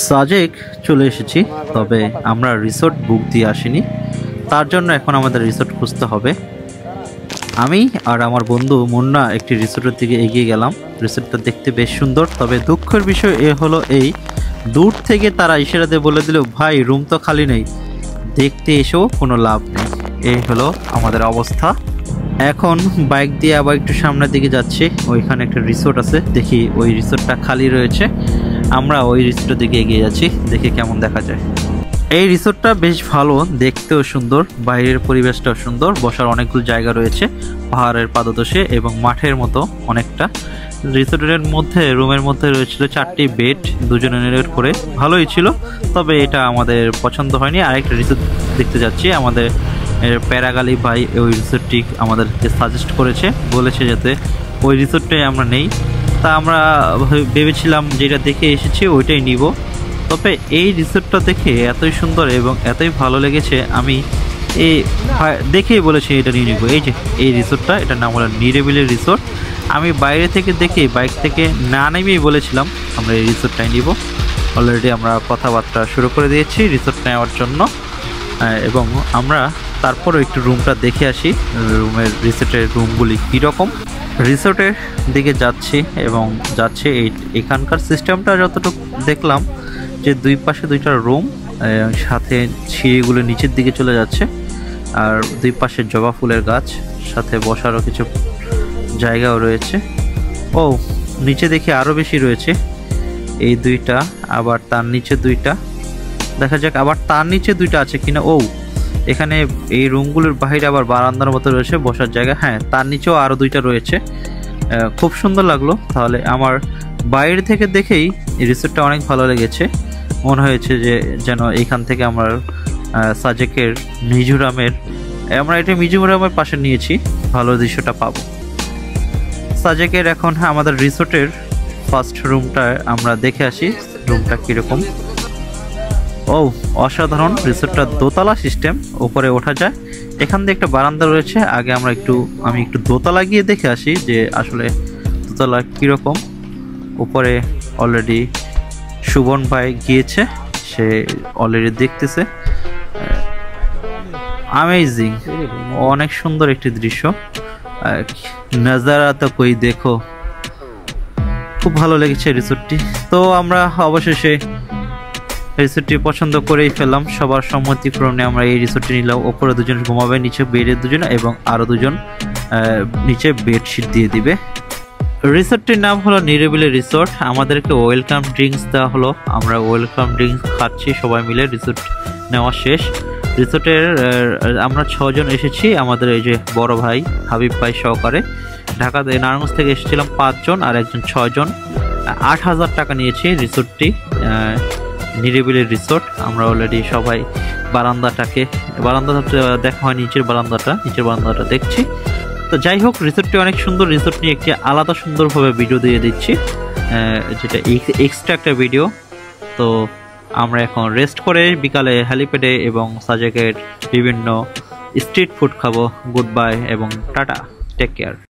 সাজেক চলে এসেছি, তবে আমরা রিসোর্ট বুক দিয়ে আসিনি। তার জন্য এখন আমাদের রিসোর্ট খুঁজতে হবে। আমি আর আমার বন্ধু মুন্না একটি রিসোর্টের দিকে এগিয়ে গেলাম। রিসোর্টটা দেখতে বেশ সুন্দর, তবে দুঃখের বিষয় হলো এই, দূর থেকে তারা ইশারাতে বলে দিল ভাই রুম তো খালি নেই, দেখতে এসেও কোনো লাভ নেই। এই হলো আমাদের অবস্থা। এখন বাইক দিয়ে আবার একটু সামনের দিকে যাচ্ছি, ওইখানে একটা রিসোর্ট আছে, দেখি ওই রিসোর্টটা খালি রয়েছে। আমরা ওই রিসোর্টের দিকে এগিয়ে যাচ্ছি, দেখি কেমন দেখা যায়। এই রিসোর্টটা বেশ ভালো, দেখতেও সুন্দর, বাইরের পরিবেশটাও সুন্দর, বসার অনেকগুলো জায়গা রয়েছে পাহাড়ের পাদদেশে এবং মাঠের মতো অনেকটা। রিসোর্টের মধ্যে রুমের মধ্যে রয়েছিল 4টি বেড, দুজনের করে, ভালোই ছিল। তবে এটা আমাদের পছন্দ হয়নি। আরেকটা রিসোর্ট দেখতে যাচ্ছি, আমাদের প্যারাগালি ভাই ওই রিসোর্টটি আমাদেরকে সাজেস্ট করেছে, বলেছে যাতে ওই রিসোর্টটাই আমরা নেই। তা আমরা ভেবেছিলাম যেটা দেখে এসেছি ওইটাই নিব। তবে এই রিসোর্টটা দেখে এতই সুন্দর এবং এতই ভালো লেগেছে, আমি এই দেখেই বলেছি এটা নিয়ে নিব। এই যে এই রিসোর্টটা, এটার নাম হলো নিরিবিলি রিসোর্ট। আমি বাইরে থেকে দেখে বাইক থেকে না নেমেই বলেছিলাম আমরা এই রিসোর্টটাই নিব। অলরেডি আমরা কথাবার্তা শুরু করে দিয়েছি রিসোর্ট নেওয়ার জন্য, এবং আমরা তারপরও একটু রুমটা দেখে আসি, রিসোর্টের রুমগুলি কীরকম। রিসোর্টের দিকে যাচ্ছি এবং যাচ্ছে এখানকার সিস্টেমটা যতটুকু দেখলাম, যে দুই পাশে দুইটা রুম, সাথে সিঁড়িগুলো নিচের দিকে চলে যাচ্ছে, আর দুই পাশে জবা ফুলের গাছ, সাথে বসারও কিছু জায়গাও রয়েছে। ও নিচে দেখি আরও বেশি রয়েছে, এই দুইটা, আবার তার নিচে দুইটা, দেখা যাক আবার তার নিচে দুইটা আছে কিনা। ও এখানে এই রুমগুলোর বাইরে আবার বারান্দার মতো রয়েছে বসার জায়গা, হ্যাঁ তার নিচেও আরও দুইটা রয়েছে। খুব সুন্দর লাগলো। তাহলে আমার বাইরে থেকে দেখেই এই রিসোর্টটা অনেক ভালো লেগেছে, মনে হয়েছে যে যেন এইখান থেকে আমার সাজেকের মিজোরামের, আমরা এটা মিজোরামের পাশে নিয়েছি, ভালো দৃশ্যটা পাবো। সাজেকের এখন আমাদের রিসোর্টের ফার্স্ট রুমটা আমরা দেখে আসি, রুমটা কীরকম। ও অসাধারণ, রিসোর্টটা দোতলা সিস্টেম, উপরে ওঠা যায়। এখান দিয়ে একটা বারান্দা রয়েছে, আগে আমি একটু দোতলা গিয়ে দেখে আসি যে আসলে দোতলা কীরকম। উপরে অলরেডি সুবন ভাই গিয়েছে, সে অলরেডি দেখতেছে। অ্যামেজিং, অনেক সুন্দর একটি দৃশ্য, নজারা তো কই দেখো। খুব ভালো লেগেছে রিসোর্টটি। তো আমরা অবশেষে রিসোর্টটি পছন্দ করেই ফেললাম, সবার সম্মতিক্রমে আমরা এই রিসোর্টটি নিলাম। ওপরে দুজন ঘুমাবে, নিচে বেডে দুজন, এবং আরও দুজন নিচে বেডশিট দিয়ে দিবে। রিসোর্টটির নাম হলো নিরিবিলি রিসোর্ট। আমাদেরকে ওয়েলকাম ড্রিঙ্কস দেওয়া হলো, আমরা ওয়েলকাম ড্রিঙ্কস খাচ্ছি সবাই মিলে। রিসোর্ট নেওয়া শেষ। রিসোর্টের আমরা 6 জন এসেছি, আমাদের এই যে বড় ভাই হাবিব ভাই সহকারে। ঢাকা নারায়ণগঞ্জ থেকে এসেছিলাম 5 জন, আর একজন 6 জন। 8,000 টাকা নিয়েছি রিসোর্টটি, নিরিবিলি রিসোর্ট। আমরা অলরেডি সবাই বারান্দাটা দেখা হয়, নিচের বারান্দাটা দেখছি। তো যাই হোক, রিসোর্টটি অনেক সুন্দর। রিসোর্ট নিয়ে একটি আলাদা সুন্দরভাবে ভিডিও দিয়ে দিচ্ছি, যেটা এক্সট্রা একটা ভিডিও। তো আমরা এখন রেস্ট করে বিকালে হেলিপ্যাডে এবং সাজেকের বিভিন্ন স্ট্রিট ফুড খাবো। গুড বাই এবং টাটা, টেক কেয়ার।